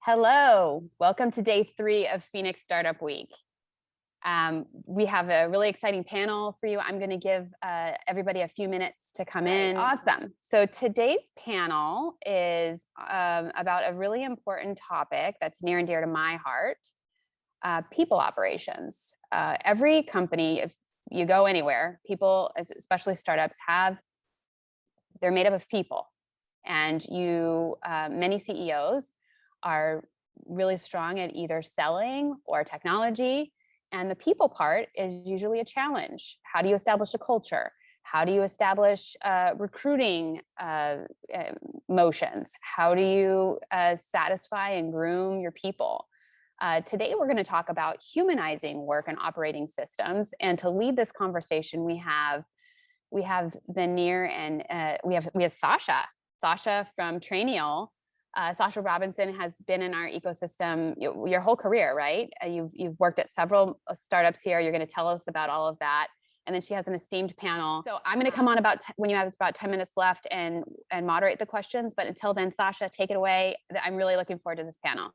Hello, welcome to day 3 of Phoenix Startup Week. We have a really exciting panel for you. I'm going to give everybody a few minutes to come in. Awesome. So today's panel is about a really important topic that's near and dear to my heart, people operations. Every company, if you go anywhere, people, especially startups, they're made up of people. And many CEOs are really strong at either selling or technology. And the people part is usually a challenge. How do you establish a culture? How do you establish recruiting motions? How do you satisfy and groom your people? Today, we're going to talk about humanizing work and operating systems. And to lead this conversation, we have the near and we have Sasha from Trainual. Sasha Robinson has been in our ecosystem your whole career, right? You've worked at several startups here. You're going to tell us about all of that. And then she has an esteemed panel. So I'm going to come on when you have about 10 minutes left and moderate the questions. But until then, Sasha, take it away. I'm really looking forward to this panel.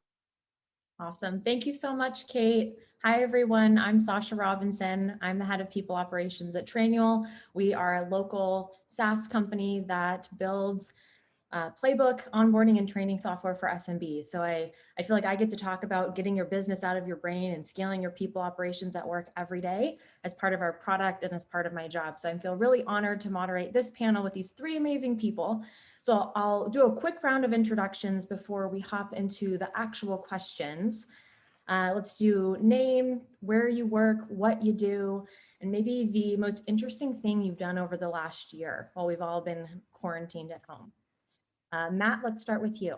Awesome. Thank you so much, Kate. Hi, everyone. I'm Sasha Robinson. I'm the head of people operations at Trainual. We are a local SaaS company that builds playbook, onboarding, and training software for SMB. So I feel like I get to talk about getting your business out of your brain and scaling your people operations at work every day as part of our product and as part of my job. So I feel really honored to moderate this panel with these 3 amazing people. So I'll do a quick round of introductions before we hop into the actual questions. Let's do name, where you work, what you do, and maybe the most interesting thing you've done over the last year while we've all been quarantined at home. Matt, let's start with you.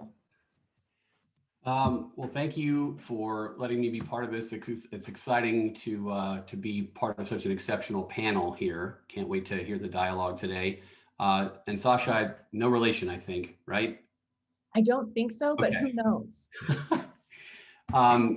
Well, thank you for letting me be part of this. It's exciting to be part of such an exceptional panel here. Can't wait to hear the dialogue today. And Sasha, no relation, I think, right? I don't think so, but okay. Who knows?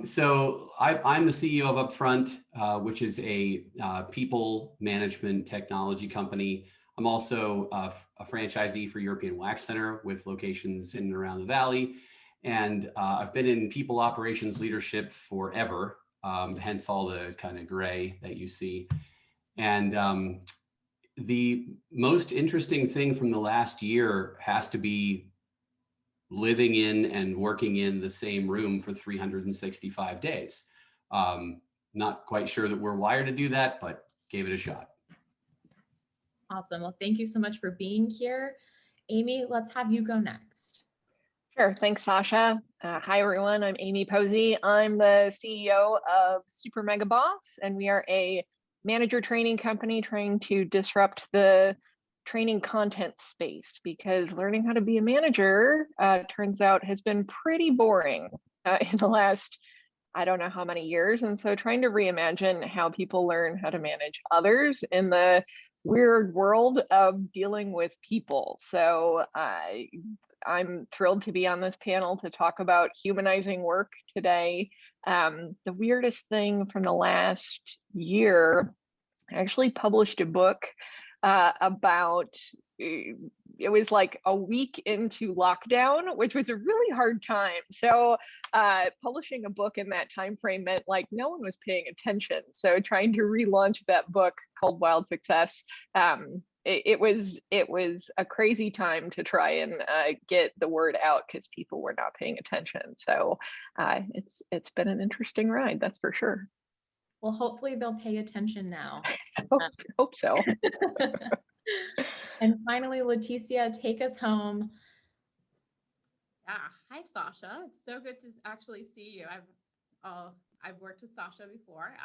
So I'm the CEO of Upfront, which is a people management technology company. I'm also a franchisee for European Wax Center with locations in and around the Valley. And I've been in people operations leadership forever, hence all the kind of gray that you see. And the most interesting thing from the last year has to be living in and working in the same room for 365 days. Not quite sure that we're wired to do that, but gave it a shot. Awesome. Well, thank you so much for being here. Amy, let's have you go next. Sure. Thanks, Sasha. Hi, everyone. I'm Amy Posey. I'm the CEO of Super Mega Boss, and we are a manager training company trying to disrupt the training content space because learning how to be a manager turns out has been pretty boring in the last, I don't know how many years. And so trying to reimagine how people learn how to manage others in the weird world of dealing with people. So I'm thrilled to be on this panel to talk about humanizing work today. The weirdest thing from the last year, I actually published a book about, it was like a week into lockdown, which was a really hard time. So publishing a book in that time frame meant like no one was paying attention. So trying to relaunch that book called Wild Success, it was a crazy time to try and get the word out because people were not paying attention. So it's been an interesting ride, that's for sure. Well, hopefully they'll pay attention now. Hope so. And finally, Leticia, take us home. Yeah. Hi, Sasha. It's so good to actually see you. I've worked with Sasha before,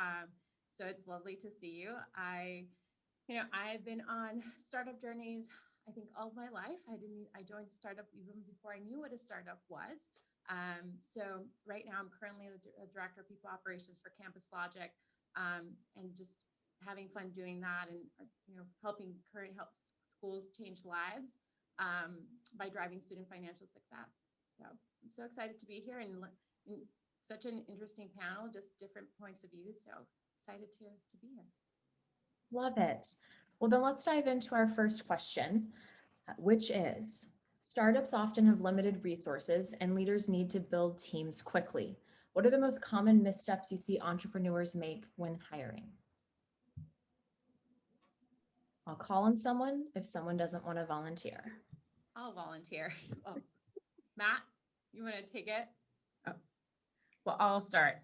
so it's lovely to see you. I've been on startup journeys, I think, all of my life. I joined a startup even before I knew what a startup was. So right now I'm currently a director of people operations for CampusLogic, and just having fun doing that, and helping help schools change lives by driving student financial success. So I'm so excited to be here and such an interesting panel, just different points of view. So excited to be here. Love it. Well, then let's dive into our first question, which is, Startups often have limited resources and leaders need to build teams quickly. What are the most common missteps you see entrepreneurs make when hiring? I'll call on someone if someone doesn't want to volunteer. I'll volunteer. Oh, Matt, you want to take it? Oh, well, I'll start.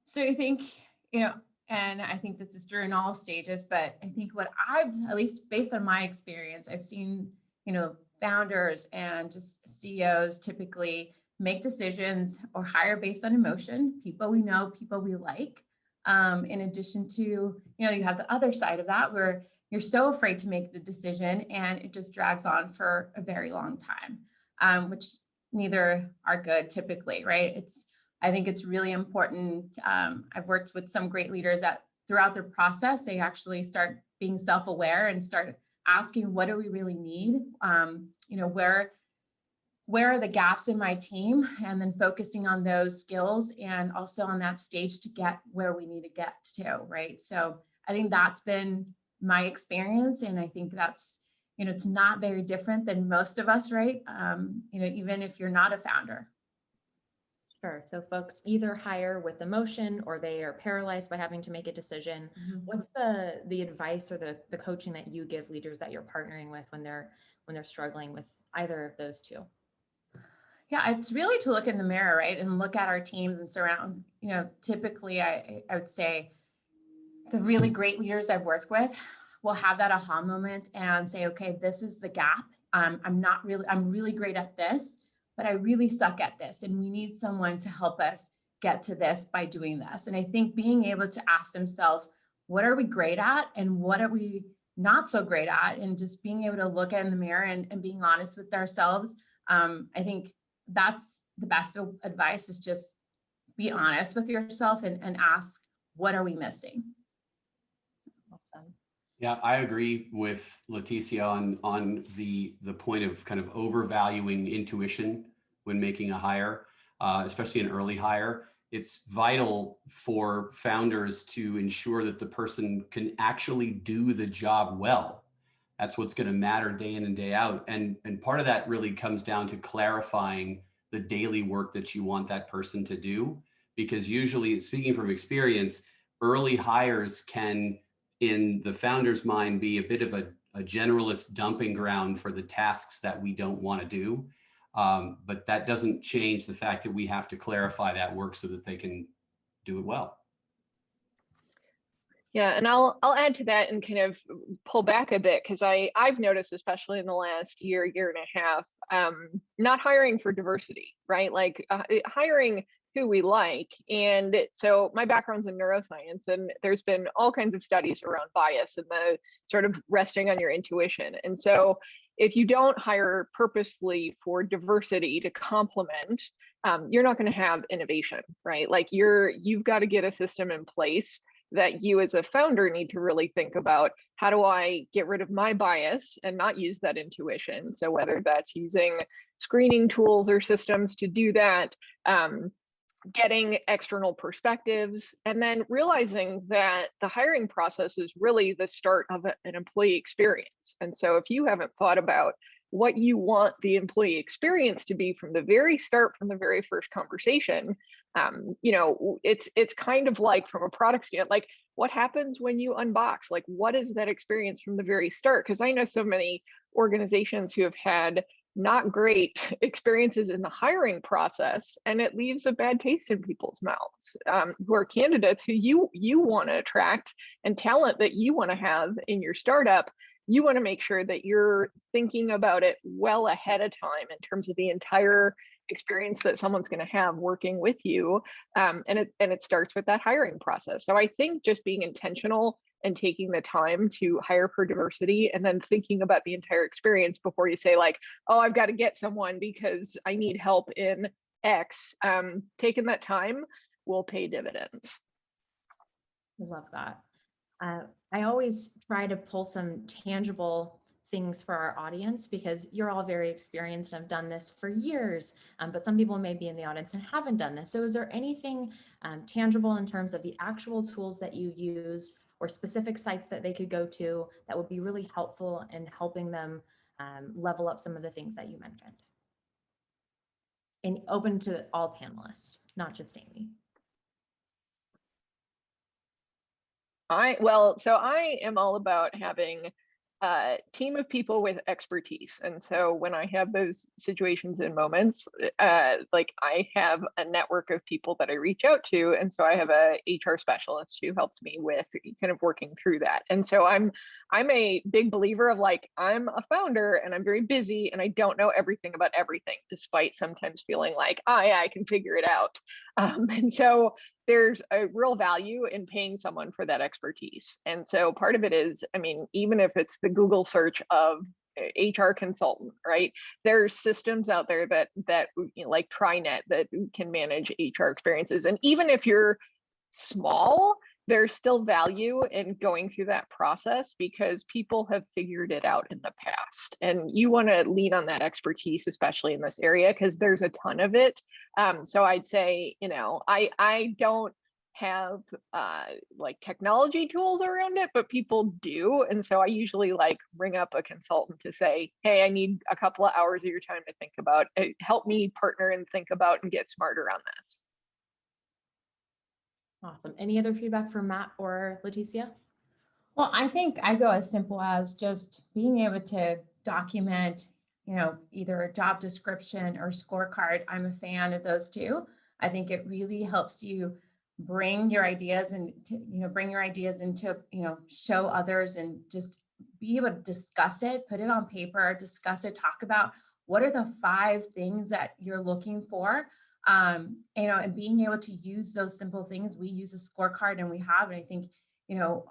So I think, and I think this is true in all stages, but I think what I've, at least based on my experience, I've seen, founders and just CEOs typically make decisions or hire based on emotion, people we know, people we like. In addition to, you have the other side of that where you're so afraid to make the decision and it just drags on for a very long time, which neither are good typically, right? I think it's really important. I've worked with some great leaders that throughout their process, they actually start being self-aware and start asking, what do we really need? Where are the gaps in my team? And then focusing on those skills and also on that stage to get where we need to get to, right? So I think that's been my experience. And I think that's, it's not very different than most of us, right? Even if you're not a founder. Sure. So folks either hire with emotion or they are paralyzed by having to make a decision. Mm-hmm. What's the advice or the coaching that you give leaders that you're partnering with when they're struggling with either of those two? Yeah, it's really to look in the mirror, right? And look at our teams and surround, typically I would say the really great leaders I've worked with will have that aha moment and say, okay, this is the gap. I'm really great at this, but I really suck at this. And we need someone to help us get to this by doing this. And I think being able to ask themselves, what are we great at? And what are we not so great at? And just being able to look in the mirror and being honest with ourselves. I think that's the best advice is just be honest with yourself and ask, what are we missing? Awesome. Yeah, I agree with Leticia on the point of kind of overvaluing intuition when making a hire, especially an early hire. It's vital for founders to ensure that the person can actually do the job well. That's what's going to matter day in and day out. And part of that really comes down to clarifying the daily work that you want that person to do. Because usually, speaking from experience, early hires can, in the founder's mind, be a bit of a generalist dumping ground for the tasks that we don't want to do. But that doesn't change the fact that we have to clarify that work so that they can do it well. Yeah, and I'll add to that and kind of pull back a bit because I've noticed, especially in the last year and a half, not hiring for diversity, right? Like hiring who we like. And so my background's in neuroscience, and there's been all kinds of studies around bias and the sort of resting on your intuition. And so if you don't hire purposefully for diversity to complement, you're not going to have innovation, right? Like you've got to get a system in place that you as a founder need to really think about, how do I get rid of my bias and not use that intuition? So whether that's using screening tools or systems to do that, getting external perspectives, and then realizing that the hiring process is really the start of an employee experience. And so if you haven't thought about what you want the employee experience to be from the very start, from the very first conversation, it's kind of like from a product standpoint, like what happens when you unbox, like what is that experience from the very start? Because I know so many organizations who have had not great experiences in the hiring process, and it leaves a bad taste in people's mouths, who are candidates who you want to attract and talent that you want to have in your startup. You want to make sure that you're thinking about it well ahead of time in terms of the entire experience that someone's going to have working with you. And it starts with that hiring process. So I think just being intentional and taking the time to hire for diversity and then thinking about the entire experience before you say like, oh, I've got to get someone because I need help in X, taking that time will pay dividends. I love that. I always try to pull some tangible things for our audience because you're all very experienced and have done this for years, but some people may be in the audience and haven't done this. So is there anything tangible in terms of the actual tools that you used or specific sites that they could go to that would be really helpful in helping them level up some of the things that you mentioned. And open to all panelists, not just Amy. So I am all about having a team of people with expertise. And so when I have those situations and moments, like I have a network of people that I reach out to. And so I have a HR specialist who helps me with kind of working through that. And so I'm a big believer of like, I'm a founder and I'm very busy and I don't know everything about everything, despite sometimes feeling like I can figure it out. And so there's a real value in paying someone for that expertise. And so part of it is, I mean, even if it's the Google search of HR consultant, right? There's systems out there that you know, like Trinet, that can manage HR experiences. And even if you're small, there's still value in going through that process because people have figured it out in the past. And you want to lean on that expertise, especially in this area, because there's a ton of it. So I'd say, you know, I don't have like technology tools around it, but people do. And so I usually like ring up a consultant to say, hey, I need a couple of hours of your time to think about, help me partner and think about and get smarter on this. Awesome. Any other feedback from Matt or Leticia? Well, I think I go as simple as just being able to document, you know, either a job description or scorecard. I'm a fan of those two. I think it really helps you bring your ideas and, into, you know, show others and just be able to discuss it, put it on paper, discuss it, talk about what are the 5 things that you're looking for. You know, and being able to use those simple things. We use a scorecard and we have, and I think, you know,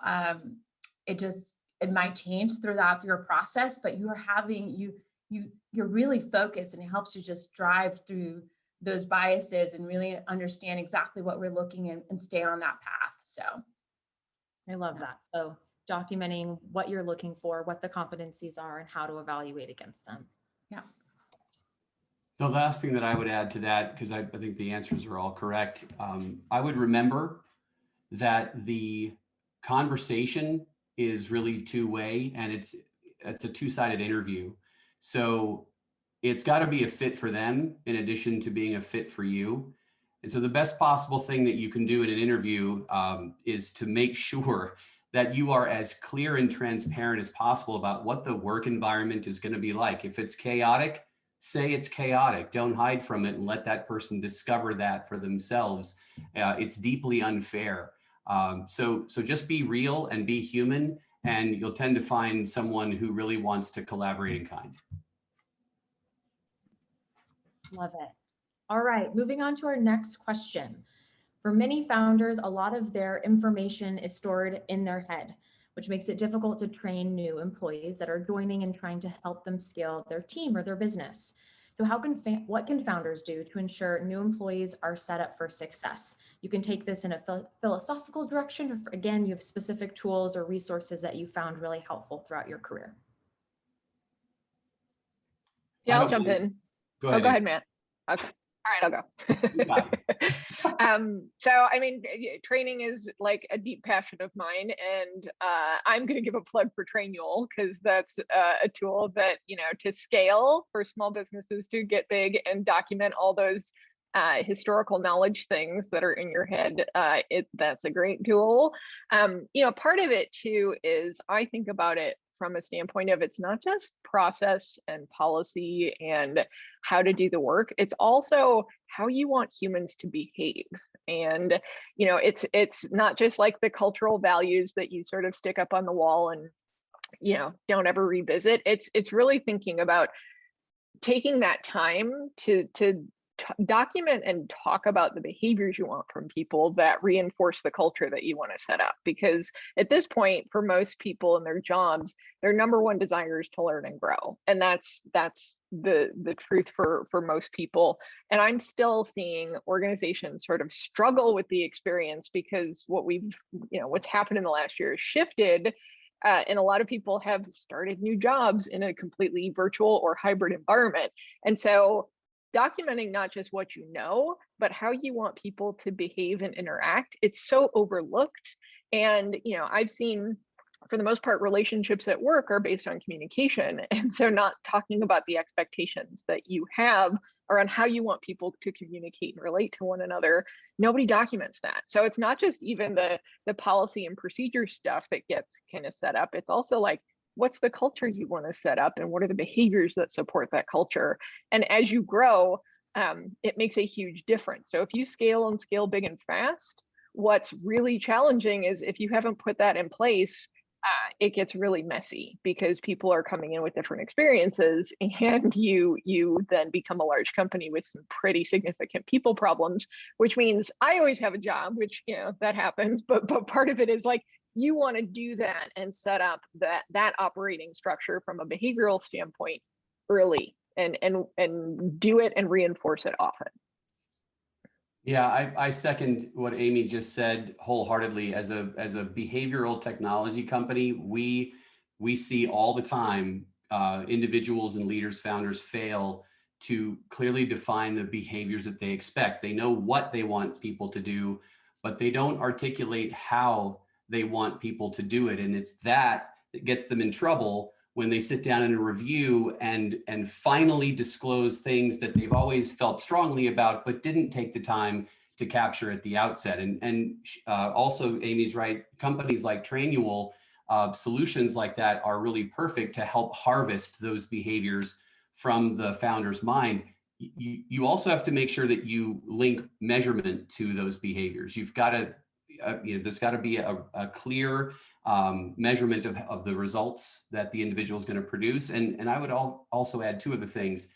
it might change throughout your process, but you're really focused and it helps you just drive through those biases and really understand exactly what we're looking at and stay on that path. So I love that. So documenting what you're looking for, what the competencies are, and how to evaluate against them. yeah. The last thing that I would add to that, because I think the answers are all correct, I would remember that the conversation is really two-way and it's a two-sided interview. So it's got to be a fit for them in addition to being a fit for you. And so the best possible thing that you can do in an interview is to make sure that you are as clear and transparent as possible about what the work environment is going to be like. If it's chaotic, say it's chaotic. Don't hide from it and let that person discover that for themselves. It's deeply unfair. So just be real and be human, and you'll tend to find someone who really wants to collaborate in kind. Love it. All right, moving on to our next question. For many founders, a lot of their information is stored in their head, which makes it difficult to train new employees that are joining and trying to help them scale their team or their business. So what can founders do to ensure new employees are set up for success? You can take this in a philosophical direction, or again, you have specific tools or resources that you found really helpful throughout your career. Yeah, I'll jump in. Go ahead, Matt. Okay. All right, I'll go. So, I mean, training is like a deep passion of mine, and I'm going to give a plug for Trainual because that's a tool that, you know, to scale for small businesses to get big and document all those historical knowledge things that are in your head. That's a great tool. You know, part of it too is I think about it from a standpoint of it's not just process and policy and how to do the work, it's also how you want humans to behave. And, you know, it's not just like the cultural values that you sort of stick up on the wall and, you know, don't ever revisit. It's really thinking about taking that time to document and talk about the behaviors you want from people that reinforce the culture that you want to set up. Because at this point, for most people in their jobs, their number one desire is to learn and grow. And that's the truth for most people. And I'm still seeing organizations sort of struggle with the experience because what's happened in the last year has shifted. And a lot of people have started new jobs in a completely virtual or hybrid environment. And so documenting not just what you know, but how you want people to behave and interact, it's so overlooked. And, you know, I've seen for the most part, relationships at work are based on communication. And so not talking about the expectations that you have around how you want people to communicate and relate to one another, nobody documents that. So it's not just even the policy and procedure stuff that gets kind of set up. It's also like, what's the culture you want to set up and what are the behaviors that support that culture? And as you grow, it makes a huge difference. So if you scale and scale big and fast, what's really challenging is if you haven't put that in place, it gets really messy because people are coming in with different experiences, and you then become a large company with some pretty significant people problems, which means I always have a job, which, you know, that happens, but part of it is like, you want to do that and set up that operating structure from a behavioral standpoint early and do it and reinforce it often. Yeah, I second what Amy just said wholeheartedly. As a behavioral technology company, we see all the time individuals and leaders, founders fail to clearly define the behaviors that they expect. They know what they want people to do, but they don't articulate how they want people to do it. And it's that gets them in trouble when they sit down in a review and finally disclose things that they've always felt strongly about, but didn't take the time to capture at the outset. And also, Amy's right, companies like Trainual, solutions like that are really perfect to help harvest those behaviors from the founder's mind. You also have to make sure that you link measurement to those behaviors. You've got to, there's got to be a clear measurement of the results that the individual is going to produce. And I would also add two other things.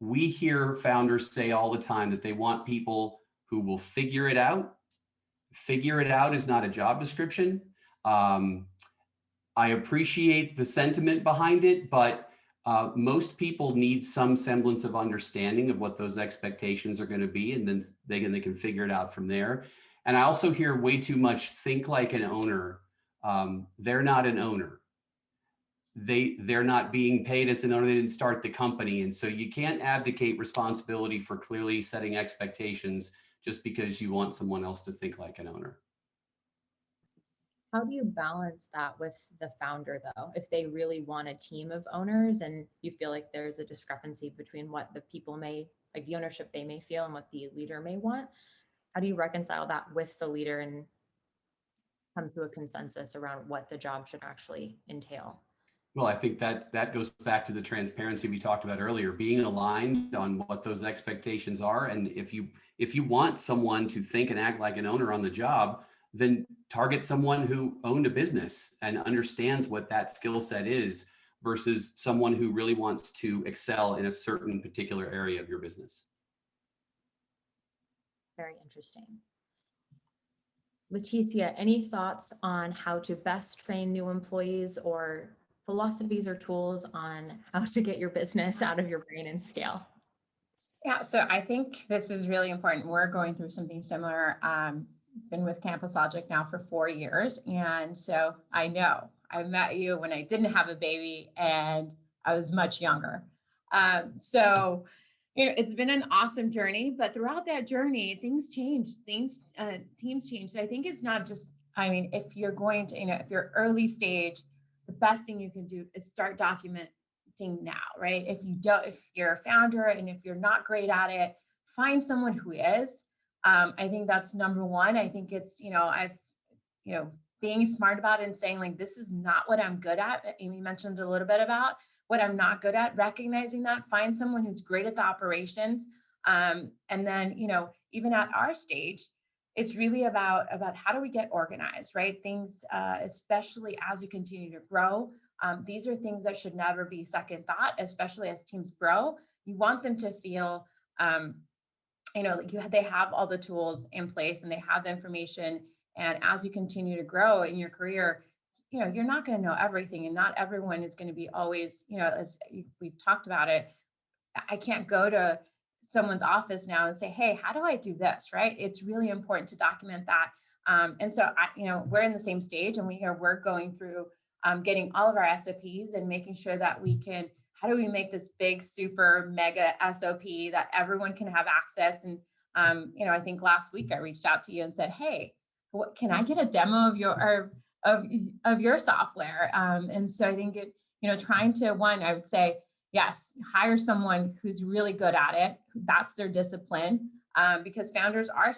We hear founders say all the time that they want people who will figure it out. Figure it out is not a job description. I appreciate the sentiment behind it, but most people need some semblance of understanding of what those expectations are going to be, and then they can figure it out from there. And I also hear way too much think like an owner. They're not an owner. They're not being paid as an owner. They didn't start the company. And so you can't abdicate responsibility for clearly setting expectations just because you want someone else to think like an owner. How do you balance that with the founder, though? If they really want a team of owners and you feel like there's a discrepancy between what the people may, like the ownership they may feel and what the leader may want, how do you reconcile that with the leader and come to a consensus around what the job should actually entail? Well, I think that goes back to the transparency we talked about earlier, being aligned on what those expectations are. And if you want someone to think and act like an owner on the job, then target someone who owned a business and understands what that skill set is versus someone who really wants to excel in a certain particular area of your business. Very interesting. Leticia, any thoughts on how to best train new employees or philosophies or tools on how to get your business out of your brain and scale? Yeah, so I think this is really important. We're going through something similar. Been with CampusLogic now for 4 years. And so I know I met you when I didn't have a baby and I was much younger. So, you know, it's been an awesome journey, but throughout that journey, things change, teams change. So I think it's not just, I mean, if you're going to, you know, if you're early stage, the best thing you can do is start documenting now, right? If you're a founder and if you're not great at it, find someone who is. I think that's number one. I think it's, being smart about it and saying like, this is not what I'm good at. Amy mentioned a little bit about what I'm not good at, recognizing that, find someone who's great at the operations. And then, even at our stage, it's really about how do we get organized, right? Things, especially as you continue to grow, these are things that should never be second thought, especially as teams grow. You want them to feel, they have all the tools in place and they have the information. And as you continue to grow in your career, you're not going to know everything, and not everyone is going to be always, as we've talked about it. I can't go to someone's office now and say, hey, how do I do this? Right. It's really important to document that. And so, we're in the same stage, and we're going through getting all of our SOPs and making sure that we can, how do we make this big, super mega SOP that everyone can have access? And, I think last week I reached out to you and said, hey, can I get a demo of your software. And so I think it, trying to, one, I would say, yes, hire someone who's really good at it. That's their discipline, because founders are,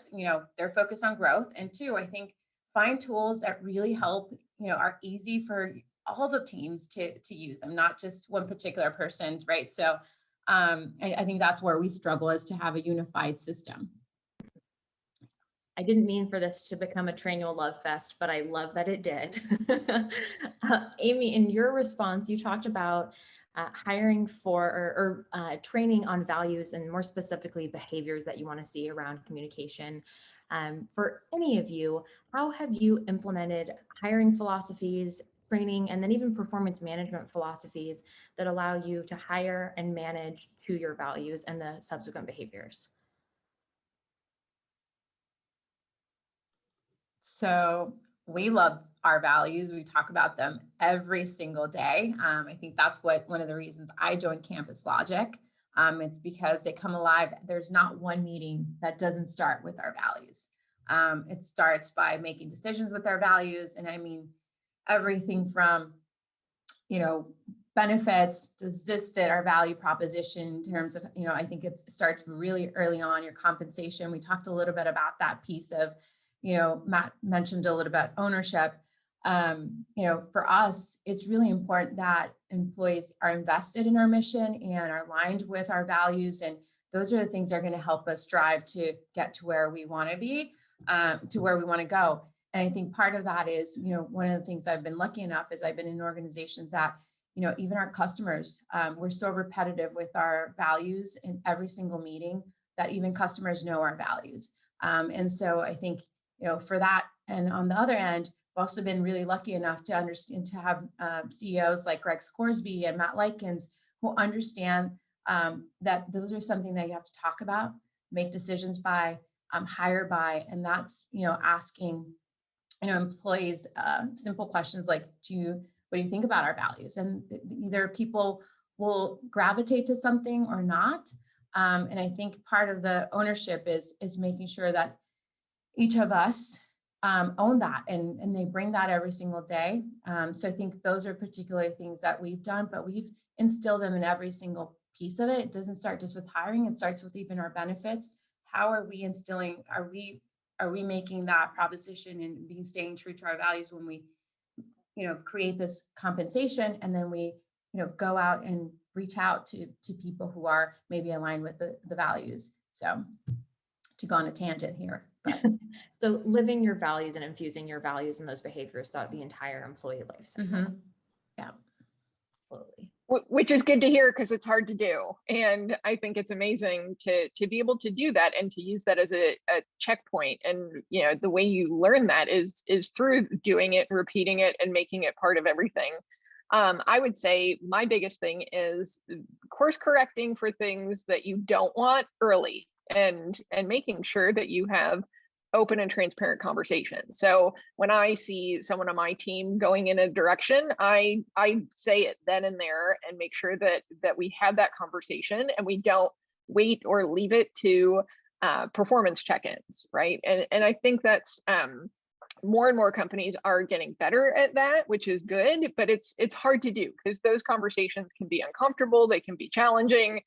they're focused on growth. And two, I think find tools that really help, are easy for all the teams to use. I'm not just one particular person, right? So I think that's where we struggle, is to have a unified system. I didn't mean for this to become a Trainual love fest, but I love that it did. Amy, in your response, you talked about hiring for or training on values, and more specifically behaviors that you want to see around communication. For any of you, how have you implemented hiring philosophies, training, and then even performance management philosophies that allow you to hire and manage to your values and the subsequent behaviors? So we love our values. We talk about them every single day. I think that's one of the reasons I joined CampusLogic. It's because they come alive. There's not one meeting that doesn't start with our values. It starts by making decisions with our values. And I mean, everything from, benefits, does this fit our value proposition in terms of, I think it starts really early on, your compensation. We talked a little bit about that piece of, Matt mentioned a little about ownership. For us, it's really important that employees are invested in our mission and are aligned with our values. And those are the things that are going to help us strive to get to where we want to be, to where we want to go. And I think part of that is, one of the things I've been lucky enough is I've been in organizations that, even our customers, we're so repetitive with our values in every single meeting that even customers know our values. And so I think, for that, and on the other end, I've also been really lucky enough to understand, to have CEOs like Greg Scoresby and Matt Likens who understand that those are something that you have to talk about, make decisions by, hire by, and that's, asking, employees simple questions like, what do you think about our values? And either people will gravitate to something or not. And I think part of the ownership is making sure that each of us own that and they bring that every single day. So I think those are particular things that we've done, but we've instilled them in every single piece of it. It doesn't start just with hiring, it starts with even our benefits. How are we instilling, are we making that proposition and staying true to our values when we, create this compensation, and then we, go out and reach out to people who are maybe aligned with the values. So to go on a tangent here. But. So living your values and infusing your values and those behaviors throughout the entire employee life cycle. Mm-hmm. Yeah, absolutely. Which is good to hear, because it's hard to do. And I think it's amazing to be able to do that and to use that as a checkpoint. And, the way you learn that is through doing it, repeating it, and making it part of everything. I would say my biggest thing is course correcting for things that you don't want early, and making sure that you have open and transparent conversation. So when I see someone on my team going in a direction, I say it then and there, and make sure that we have that conversation, and we don't wait or leave it to performance check-ins, right? And I think that's more and more companies are getting better at that, which is good, but it's hard to do, because those conversations can be uncomfortable, they can be challenging,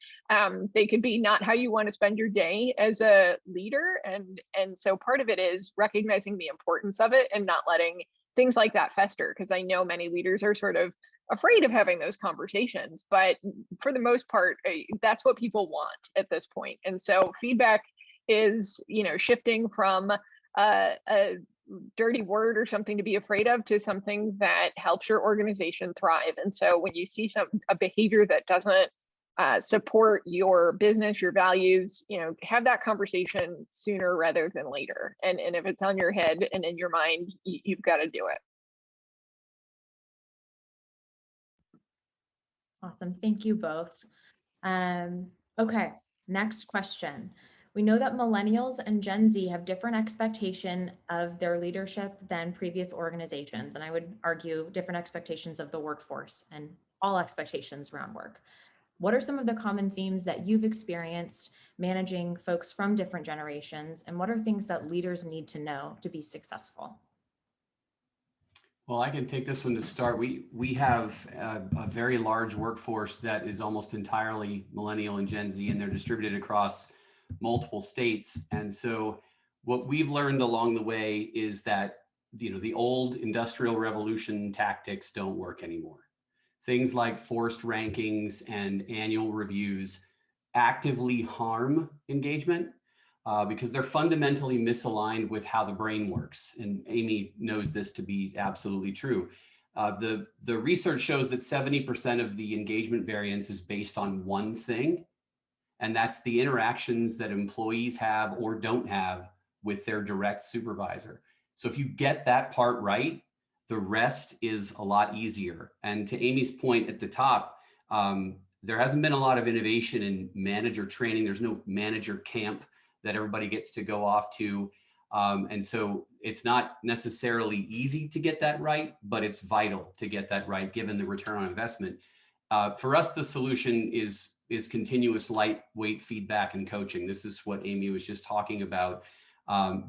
they could be not how you want to spend your day as a leader, and so part of it is recognizing the importance of it and not letting things like that fester, because I know many leaders are sort of afraid of having those conversations, but for the most part, that's what people want at this point. And so feedback is, shifting from a dirty word or something to be afraid of to something that helps your organization thrive. And so when you see a behavior that doesn't support your business, your values, have that conversation sooner rather than later. And if it's on your head and in your mind, you've got to do it. Awesome. Thank you both. Okay, next question. We know that millennials and Gen Z have different expectation of their leadership than previous organizations. And I would argue different expectations of the workforce and all expectations around work. What are some of the common themes that you've experienced managing folks from different generations? And what are things that leaders need to know to be successful? Well, I can take this one to start. We have a very large workforce that is almost entirely millennial and Gen Z, and they're distributed across multiple states. And so what we've learned along the way is that, the old industrial revolution tactics don't work anymore. Things like forced rankings and annual reviews actively harm engagement because they're fundamentally misaligned with how the brain works. And Amy knows this to be absolutely true. The research shows that 70% of the engagement variance is based on one thing, and that's the interactions that employees have or don't have with their direct supervisor. So if you get that part right, the rest is a lot easier. And to Amy's point at the top, there hasn't been a lot of innovation in manager training. There's no manager camp that everybody gets to go off to. And so it's not necessarily easy to get that right, but it's vital to get that right, given the return on investment. For us, the solution is continuous lightweight feedback and coaching. This is what Amy was just talking about,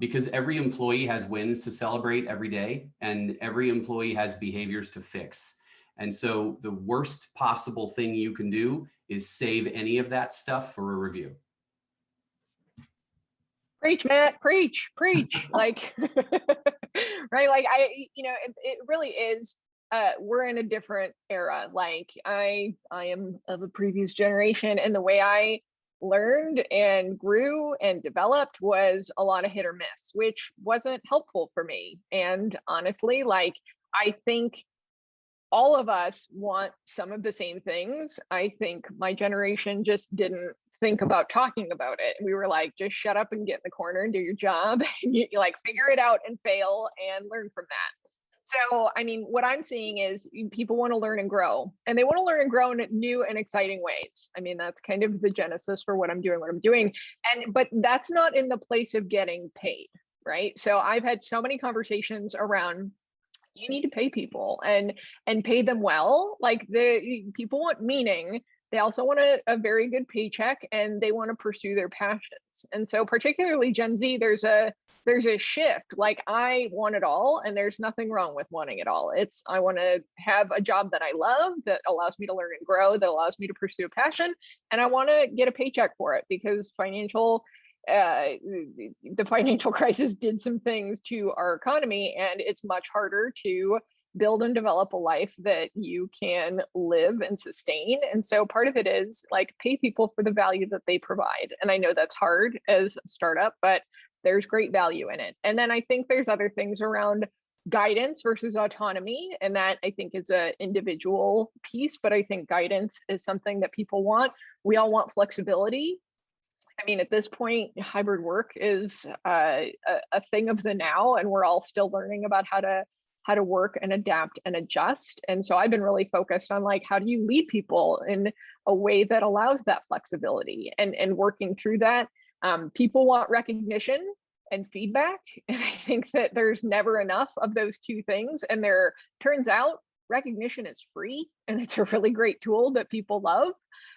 because every employee has wins to celebrate every day, and every employee has behaviors to fix. And so the worst possible thing you can do is save any of that stuff for a review. Preach, Matt, preach. Like, right? Like it really is. We're in a different era. Like I am of a previous generation, and the way I learned and grew and developed was a lot of hit or miss, which wasn't helpful for me. And honestly, like, I think all of us want some of the same things. I think my generation just didn't think about talking about it. We were like, just shut up and get in the corner and do your job. You like figure it out and fail and learn from that. So, I mean, what I'm seeing is people want to learn and grow, and they want to learn and grow in new and exciting ways. I mean, that's kind of the genesis for what I'm doing. But that's not in the place of getting paid, right? So I've had so many conversations around, you need to pay people and pay them well. Like, the people want meaning. They also want a very good paycheck, and they want to pursue their passions. And so particularly Gen Z, there's a shift. Like, I want it all, and there's nothing wrong with wanting it all. It's, I want to have a job that I love, that allows me to learn and grow, that allows me to pursue a passion, and I want to get a paycheck for it, because the financial crisis did some things to our economy, and it's much harder to build and develop a life that you can live and sustain. And so part of it is like, pay people for the value that they provide. And I know that's hard as a startup, but there's great value in it. And then I think there's other things around guidance versus autonomy. And that, I think, is an individual piece, but I think guidance is something that people want. We all want flexibility. I mean, at this point, hybrid work is a thing of the now, and we're all still learning about how to work and adapt and adjust. And so I've been really focused on, like, how do you lead people in a way that allows that flexibility, and working through that. People want recognition and feedback. And I think that there's never enough of those two things. And there turns out recognition is free, and it's a really great tool that people love.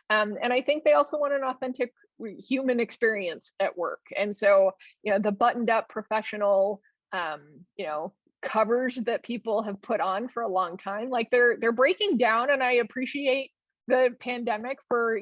And I think they also want an authentic human experience at work. And so, the buttoned up professional, covers that people have put on for a long time, like, they're breaking down. And I appreciate the pandemic for,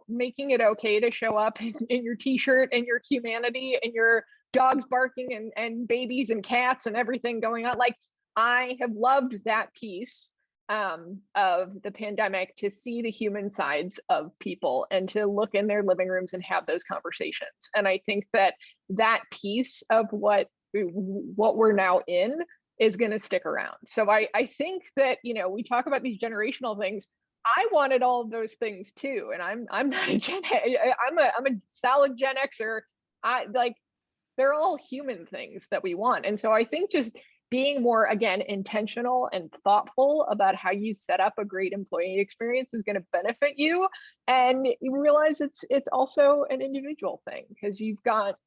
making it okay to show up in your t-shirt and your humanity and your dogs barking and babies and cats and everything going on. Like, I have loved that piece of the pandemic, to see the human sides of people and to look in their living rooms and have those conversations. And I think that piece of what we're now in is going to stick around. So I think that, we talk about these generational things. I wanted all of those things too. And I'm not a I'm a solid Gen Xer. They're all human things that we want. And so I think just being more, again, intentional and thoughtful about how you set up a great employee experience is going to benefit you. And you realize it's also an individual thing, because you've got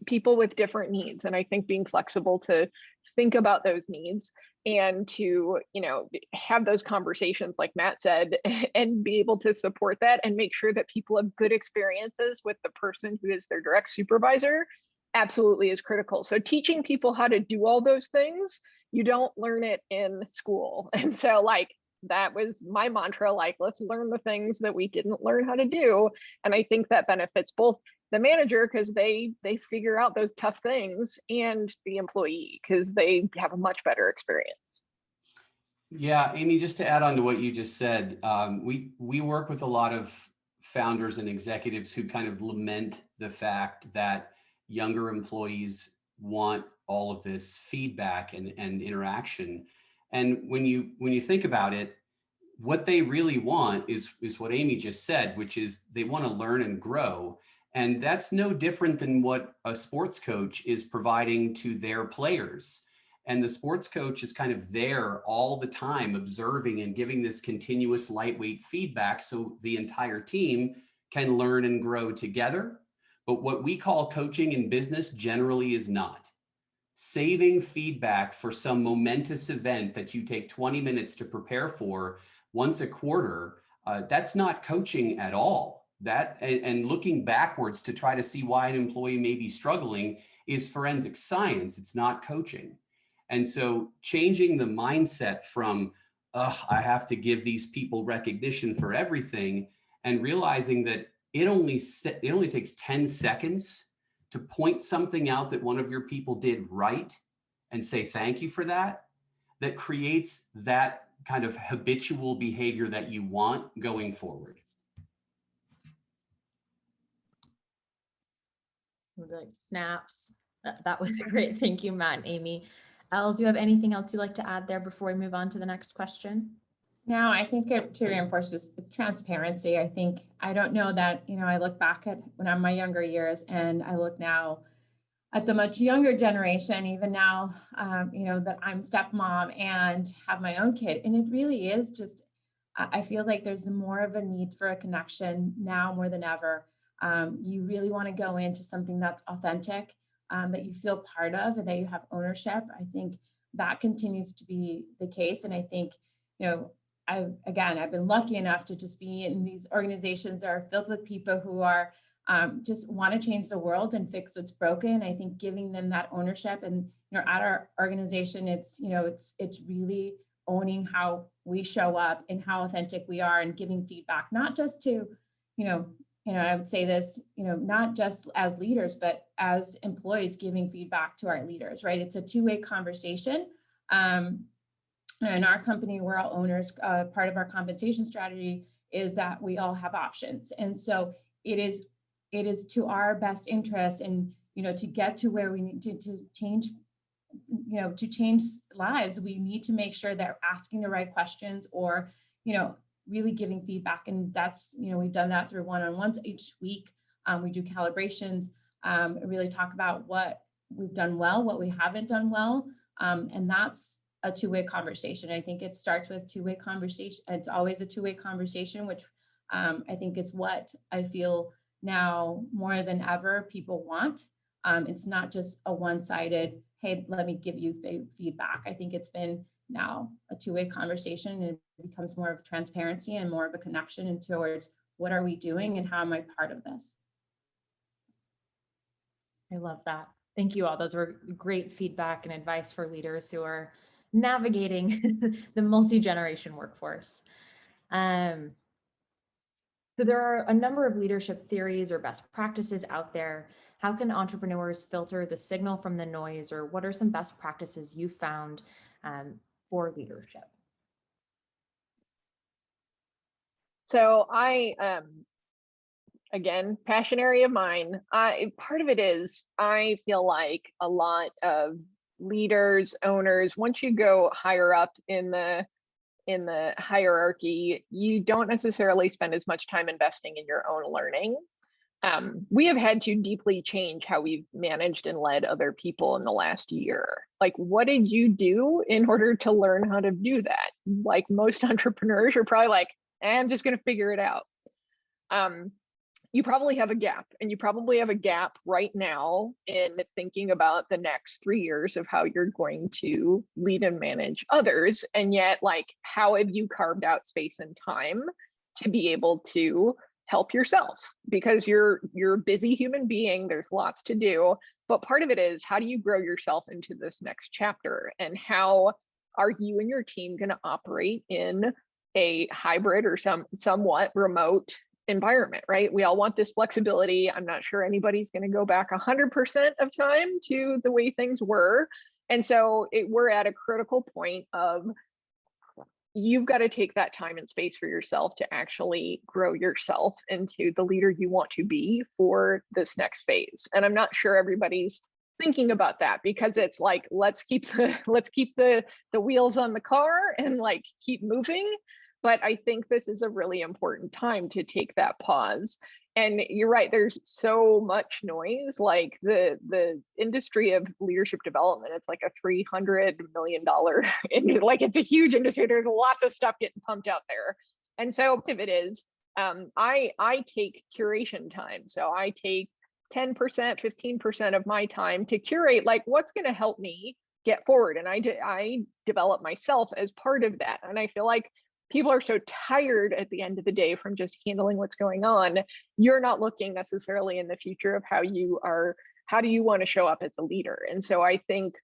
people with different needs. And I think being flexible to think about those needs and to, have those conversations, like Matt said, and be able to support that and make sure that people have good experiences with the person who is their direct supervisor, absolutely is critical. So teaching people how to do all those things you don't learn it in school. And so like, that was my mantra, like, let's learn the things that we didn't learn how to do. And I think that benefits both the manager because they figure out those tough things, and the employee because they have a much better experience. Yeah, Amy, just to add on to what you just said, we work with a lot of founders and executives who kind of lament the fact that younger employees want all of this feedback and interaction. And when you think about it, what they really want is what Amy just said, which is they want to learn and grow. And that's no different than what a sports coach is providing to their players. And the sports coach is kind of there all the time, observing and giving this continuous lightweight feedback so the entire team can learn and grow together. But what we call coaching in business generally is not. Saving feedback for some momentous event that you take 20 minutes to prepare for once a quarter, that's not coaching at all. That and looking backwards to try to see why an employee may be struggling is forensic science. It's not coaching. And so changing the mindset from, I have to give these people recognition for everything, and realizing that it only takes 10 seconds to point something out that one of your people did right and say thank you for that, that creates that kind of habitual behavior that you want going forward. Like snaps. That was great. Thank you, Matt and Amy. Elle, do you have anything else you'd like to add there before we move on to the next question? No, I think to reinforce this, it's transparency. I think, I don't know that, I look back at when I'm my younger years, and I look now at the much younger generation, even now, that I'm stepmom and have my own kid. And it really is just, I feel like there's more of a need for a connection now more than ever. You really want to go into something that's authentic, that you feel part of, and that you have ownership. I think that continues to be the case. And I think, I've been lucky enough to just be in these organizations that are filled with people who are just want to change the world and fix what's broken. I think giving them that ownership, and at our organization, it's really owning how we show up and how authentic we are, and giving feedback, not just to, I would say this, not just as leaders, but as employees, giving feedback to our leaders, right? It's a two-way conversation. In our company, we're all owners. Part of our compensation strategy is that we all have options. And so it is to our best interest, and, to get to where we need to change, to change lives, we need to make sure that we're asking the right questions, or, really giving feedback. And that's, we've done that through one-on-ones each week. We do calibrations, really talk about what we've done well, what we haven't done well. And that's a two-way conversation. I think it starts with two-way conversation. It's always a two-way conversation, which I think it's what I feel now more than ever people want. It's not just a one-sided, hey, let me give you feedback. I think it's been now a two-way conversation, and it becomes more of transparency and more of a connection and towards what are we doing and how am I part of this? I love that. Thank you all. Those were great feedback and advice for leaders who are navigating the multi-generation workforce. So there are a number of leadership theories or best practices out there. How can entrepreneurs filter the signal from the noise, or what are some best practices you found for leadership? So I, again, passion area of mine, part of it is I feel like a lot of leaders, owners, once you go higher up in the hierarchy, you don't necessarily spend as much time investing in your own learning. We have had to deeply change how we've managed and led other people in the last year. Like, what did you do in order to learn how to do that? Like most entrepreneurs, you're probably like, I'm just going to figure it out. You probably have a gap, and you probably have a gap right now in thinking about the next 3 years of how you're going to lead and manage others. And yet, like, how have you carved out space and time to be able to help yourself, because you're a busy human being. There's lots to do, but part of it is, how do you grow yourself into this next chapter, and how are you and your team going to operate in a hybrid or somewhat remote environment, right? We all want this flexibility. I'm not sure anybody's going to go back 100% of time to the way things were. And so we're at a critical point of, you've got to take that time and space for yourself to actually grow yourself into the leader you want to be for this next phase. And I'm not sure everybody's thinking about that, because it's like, let's keep the wheels on the car and like keep moving. But I think this is a really important time to take that pause. And you're right, there's so much noise. Like the industry of leadership development, it's like a $300 million, like it's a huge industry. There's lots of stuff getting pumped out there. And so if it is, I take curation time. So I take 10%, 15% of my time to curate, like, what's going to help me get forward. And I develop myself as part of that. And I feel like people are so tired at the end of the day from just handling what's going on. You're not looking necessarily in the future of how do you want to show up as a leader. And so I think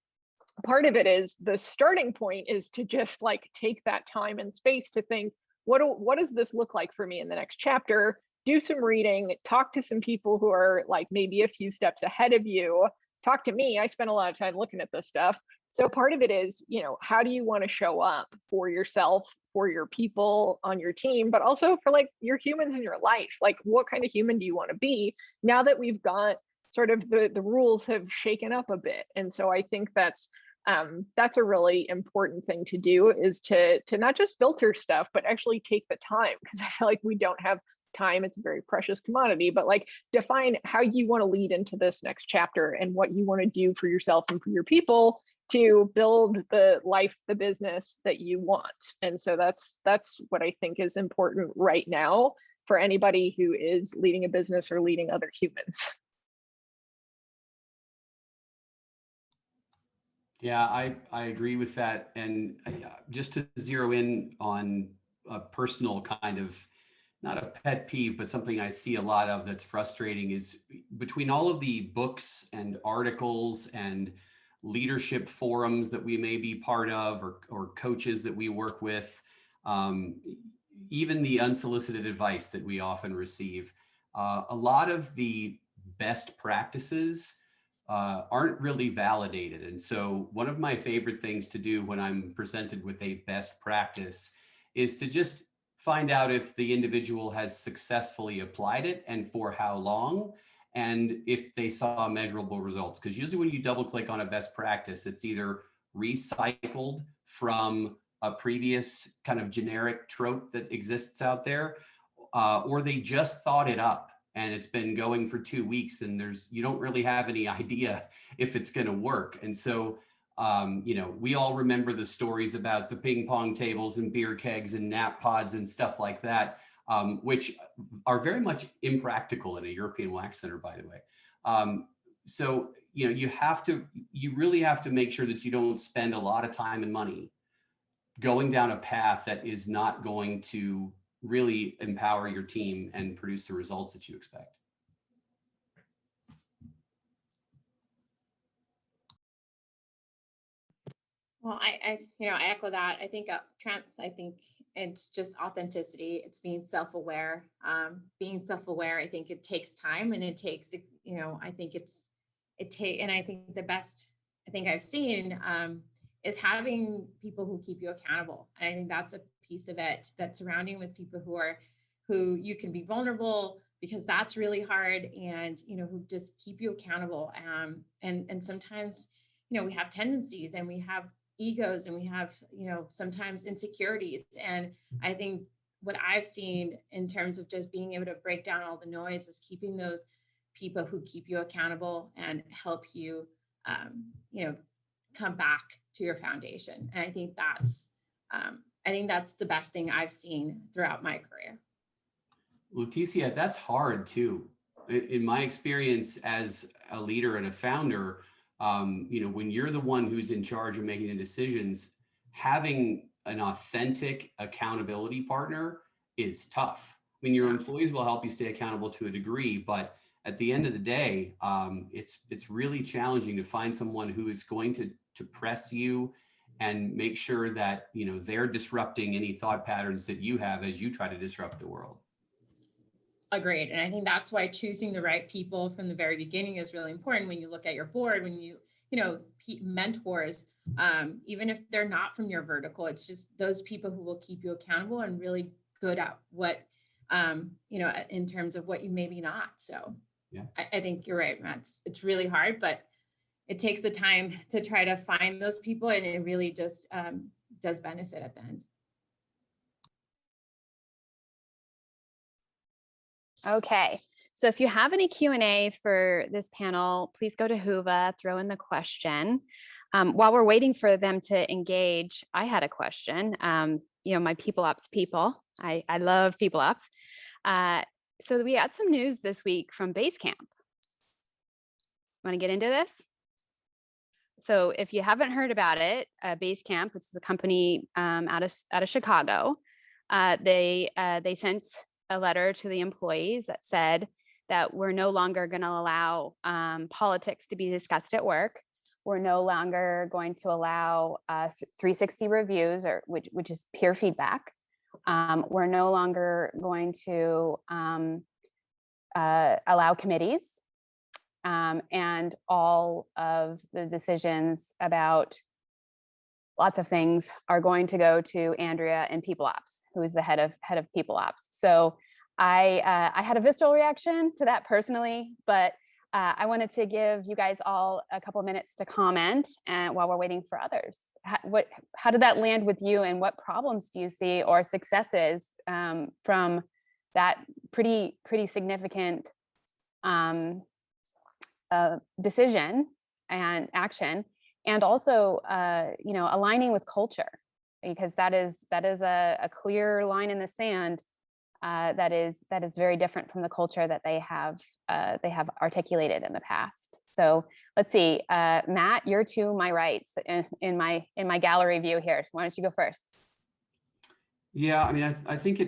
part of it is, the starting point is to just like take that time and space to think, what does this look like for me in the next chapter? Do some reading, talk to some people who are like maybe a few steps ahead of you. Talk to me. I spend a lot of time looking at this stuff. So part of it is, how do you want to show up for yourself, for your people on your team, but also for like your humans in your life? Like, what kind of human do you want to be now that we've got sort of the rules have shaken up a bit? And so I think that's a really important thing to do, is to not just filter stuff, but actually take the time, because I feel like we don't have time. It's a very precious commodity, but like, define how you want to lead into this next chapter and what you want to do for yourself and for your people to build the life, the business that you want. And so that's what I think is important right now for anybody who is leading a business or leading other humans. Yeah, I agree with that. And just to zero in on a personal kind of, not a pet peeve, but something I see a lot of that's frustrating, is between all of the books and articles and leadership forums that we may be part of, or coaches that we work with, even the unsolicited advice that we often receive, a lot of the best practices aren't really validated. And so one of my favorite things to do when I'm presented with a best practice is to just find out if the individual has successfully applied it and for how long, and if they saw measurable results. Because usually when you double click on a best practice, it's either recycled from a previous kind of generic trope that exists out there, or they just thought it up and it's been going for 2 weeks, and you don't really have any idea if it's going to work. And so we all remember the stories about the ping pong tables and beer kegs and nap pods and stuff like that, which are very much impractical in a European Wax Center, by the way. So, you really have to make sure that you don't spend a lot of time and money going down a path that is not going to really empower your team and produce the results that you expect. Well, I echo that. I think it's just authenticity. It's being self-aware. I think it takes time, and it takes, I think and I think the best thing I've seen is having people who keep you accountable. And I think that's a piece of it, that surrounding with people who you can be vulnerable, because that's really hard, and, who just keep you accountable. And sometimes, we have tendencies, and we have egos, and we have, sometimes insecurities. And I think what I've seen in terms of just being able to break down all the noise is keeping those people who keep you accountable and help you, come back to your foundation. And I think that's the best thing I've seen throughout my career. Leticia, that's hard too. In my experience as a leader and a founder, when you're the one who's in charge of making the decisions, having an authentic accountability partner is tough. I mean, your employees will help you stay accountable to a degree, but at the end of the day, it's really challenging to find someone who is going to press you and make sure that, you know, they're disrupting any thought patterns that you have as you try to disrupt the world. Agreed. And I think that's why choosing the right people from the very beginning is really important. When you look at your board, when you know, mentors, even if they're not from your vertical, it's just those people who will keep you accountable and really good at what, you know, in terms of what you maybe not. So yeah, I think you're right, Matt. It's really hard, but it takes the time to try to find those people, and it really just does benefit at the end. Okay, so if you have any Q&A for this panel, please go to Huva, throw in the question. While we're waiting for them to engage, I had a question. You know, my people ops people, I love people ops. So we had some news this week from Basecamp. Want to get into this? So if you haven't heard about it, Basecamp, which is a company out of Chicago, they sent a letter to the employees that said that we're no longer going to allow politics to be discussed at work. We're no longer going to allow 360 reviews, or which is peer feedback. We're no longer going to allow committees, and all of the decisions about lots of things are going to go to Andrea in People Ops, who is the head of People Ops. So I had a visceral reaction to that personally, but I wanted to give you guys all a couple of minutes to comment, and while we're waiting for others. How did that land with you, and what problems do you see or successes from that pretty significant decision and action? And also, you know, aligning with culture, because that is a clear line in the sand that is very different from the culture that they have articulated in the past. So let's see, Matt, you're to my right in my gallery view here. Why don't you go first? Yeah, I mean, I think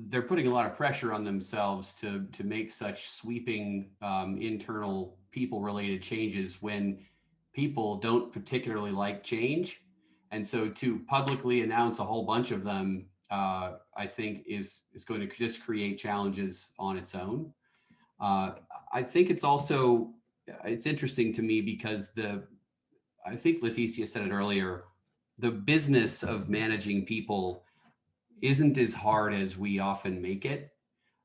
they're putting a lot of pressure on themselves to make such sweeping internal people-related changes when people don't particularly like change. And so to publicly announce a whole bunch of them, I think is going to just create challenges on its own. I think it's interesting to me because I think Leticia said it earlier, the business of managing people isn't as hard as we often make it.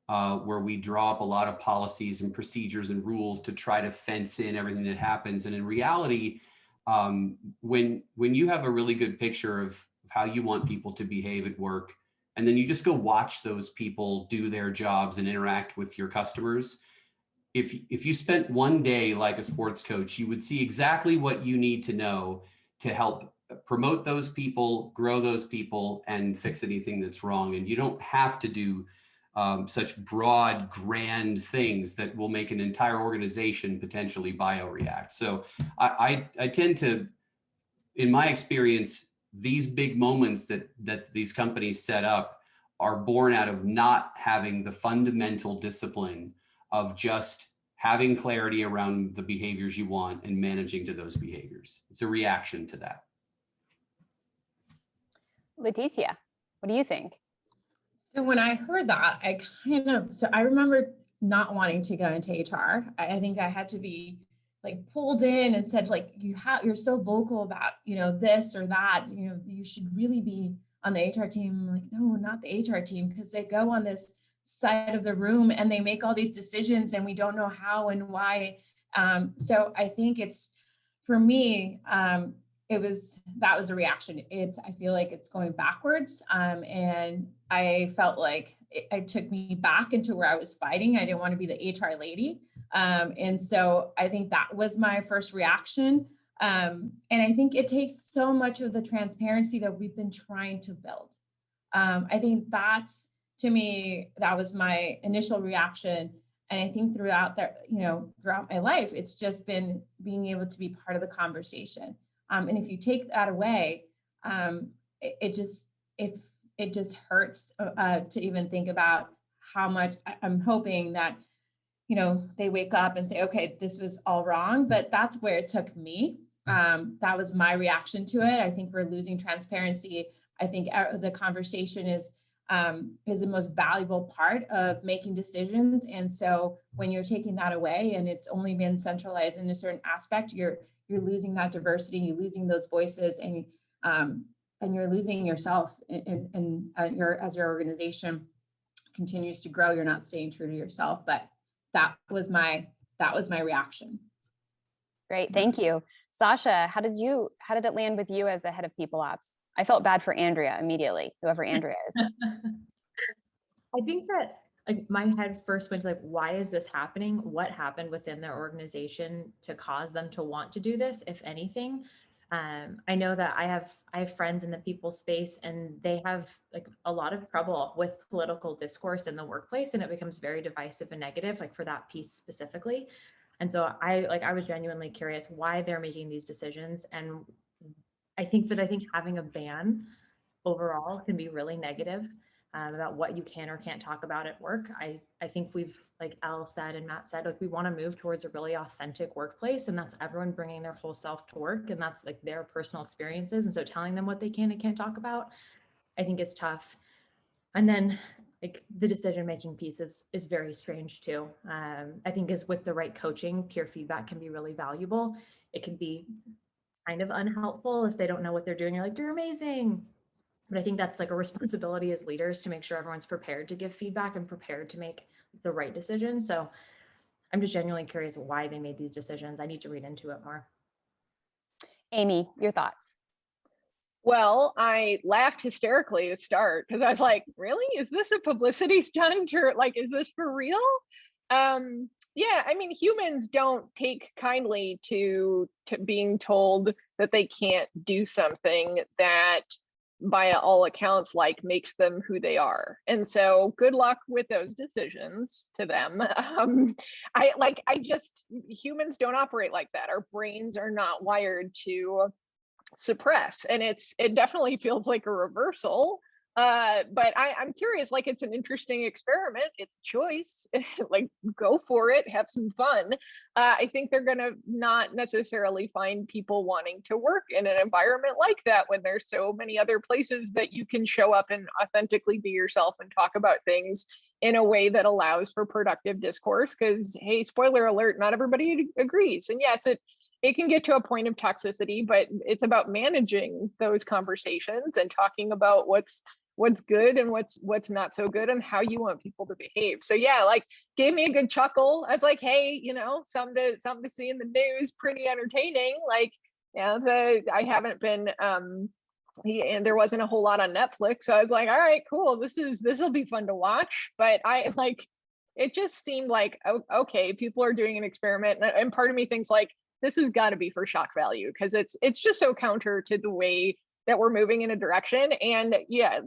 Where we draw up a lot of policies and procedures and rules to try to fence in everything that happens. And in reality, when you have a really good picture of how you want people to behave at work, and then you just go watch those people do their jobs and interact with your customers, if you spent one day like a sports coach, you would see exactly what you need to know to help promote those people, grow those people, and fix anything that's wrong. And you don't have to do such broad, grand things that will make an entire organization potentially bioreact. So I tend to, in my experience, these big moments that these companies set up are born out of not having the fundamental discipline of just having clarity around the behaviors you want and managing to those behaviors. It's a reaction to that. Leticia, what do you think? So when I heard that, I remember not wanting to go into HR. I think I had to be like pulled in and said, like, you're so vocal about, you know, this or that, you know, you should really be on the HR team. I'm like, no, not the HR team, because they go on this side of the room and they make all these decisions and we don't know how and why. So I think for me, that was a reaction. I feel like it's going backwards. And I felt like it took me back into where I was fighting. I didn't want to be the HR lady. And so I think that was my first reaction. And I think it takes so much of the transparency that we've been trying to build. I think to me, that was my initial reaction. And I think throughout my life, it's just been being able to be part of the conversation. And if you take that away, it just hurts to even think about how much I'm hoping that, you know, they wake up and say, okay, this was all wrong, but that's where it took me. That was my reaction to it. I think we're losing transparency. I think the conversation is the most valuable part of making decisions. And so when you're taking that away and it's only been centralized in a certain aspect, you're losing that diversity, you're losing those voices, and you're losing yourself as your organization continues to grow. You're not staying true to yourself. But that was my reaction. Great, thank you. Sasha, how did it land with you as the head of People Ops? I felt bad for Andrea immediately, whoever Andrea is. I think that like my head first went to like, why is this happening? What happened within their organization to cause them to want to do this, if anything? I know that I have friends in the people space, and they have like a lot of trouble with political discourse in the workplace, and it becomes very divisive and negative, like for that piece specifically. And so I was genuinely curious why they're making these decisions. And I think having a ban overall can be really negative about what you can or can't talk about at work. I think we've, like Elle said and Matt said, like we want to move towards a really authentic workplace, and that's everyone bringing their whole self to work, and that's like their personal experiences. And so telling them what they can and can't talk about, I think is tough. And then like the decision-making piece is very strange too. I think is with the right coaching, peer feedback can be really valuable. It can be kind of unhelpful if they don't know what they're doing. You're like, you're amazing. But I think that's like a responsibility as leaders to make sure everyone's prepared to give feedback and prepared to make the right decision. So I'm just genuinely curious why they made these decisions. I need to read into it more. Amy, your thoughts? Well, I laughed hysterically to start because I was like, really? Is this a publicity stunt, or like, is this for real? Yeah, I mean, humans don't take kindly to being told that they can't do something that by all accounts like makes them who they are. And so good luck with those decisions to them. Humans don't operate like that. Our brains are not wired to suppress, and it definitely feels like a reversal. But I'm curious, like, it's an interesting experiment. It's a choice. Like, go for it, have some fun. I think they're gonna not necessarily find people wanting to work in an environment like that when there's so many other places that you can show up and authentically be yourself and talk about things in a way that allows for productive discourse. Because, hey, spoiler alert, not everybody agrees. And yeah, it can get to a point of toxicity, but it's about managing those conversations and talking about what's good and what's not so good and how you want people to behave. So yeah, like, gave me a good chuckle. I was like, hey, something to see in the news, pretty entertaining. Like, yeah, I haven't been and there wasn't a whole lot on Netflix. So I was like, all right, cool. This will be fun to watch. But it just seemed like, okay, people are doing an experiment. And part of me thinks like, this has got to be for shock value, because it's just so counter to the way that we're moving in a direction. And yeah,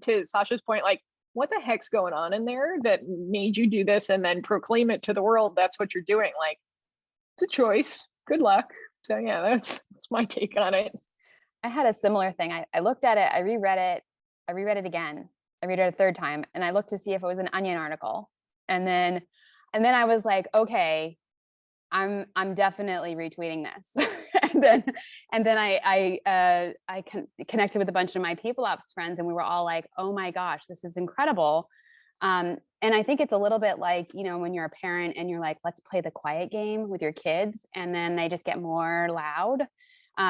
to Sasha's point, like, what the heck's going on in there that made you do this and then proclaim it to the world? That's what you're doing. Like, it's a choice. Good luck. So yeah, that's my take on it. I had a similar thing. I looked at it, I reread it again. I read it a third time, and I looked to see if it was an Onion article. And then I was like, okay, I'm definitely retweeting this. and then I connected with a bunch of my People Ops friends, and we were all like, oh my gosh, this is incredible. And I think it's a little bit like, when you're a parent and you're like, let's play the quiet game with your kids, and then they just get more loud.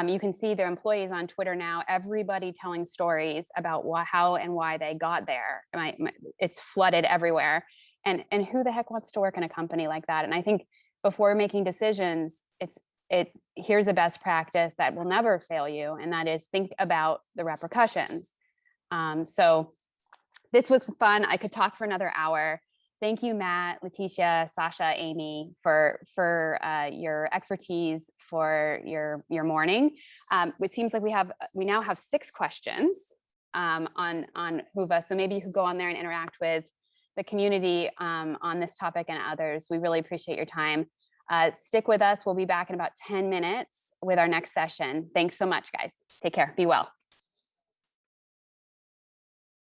You can see their employees on Twitter now, everybody telling stories about how and why they got there. It's flooded everywhere. And who the heck wants to work in a company like that? And I think before making decisions, here's a best practice that will never fail you, and that is think about the repercussions. So this was fun. I could talk for another hour. Thank you, Matt, Leticia, Sasha, Amy, for your expertise, for your morning. It seems like we now have 6 questions on Whova. So maybe you could go on there and interact with the community on this topic and others. We really appreciate your time. Stick with us. We'll be back in about 10 minutes with our next session. Thanks so much, guys. Take care. Be well.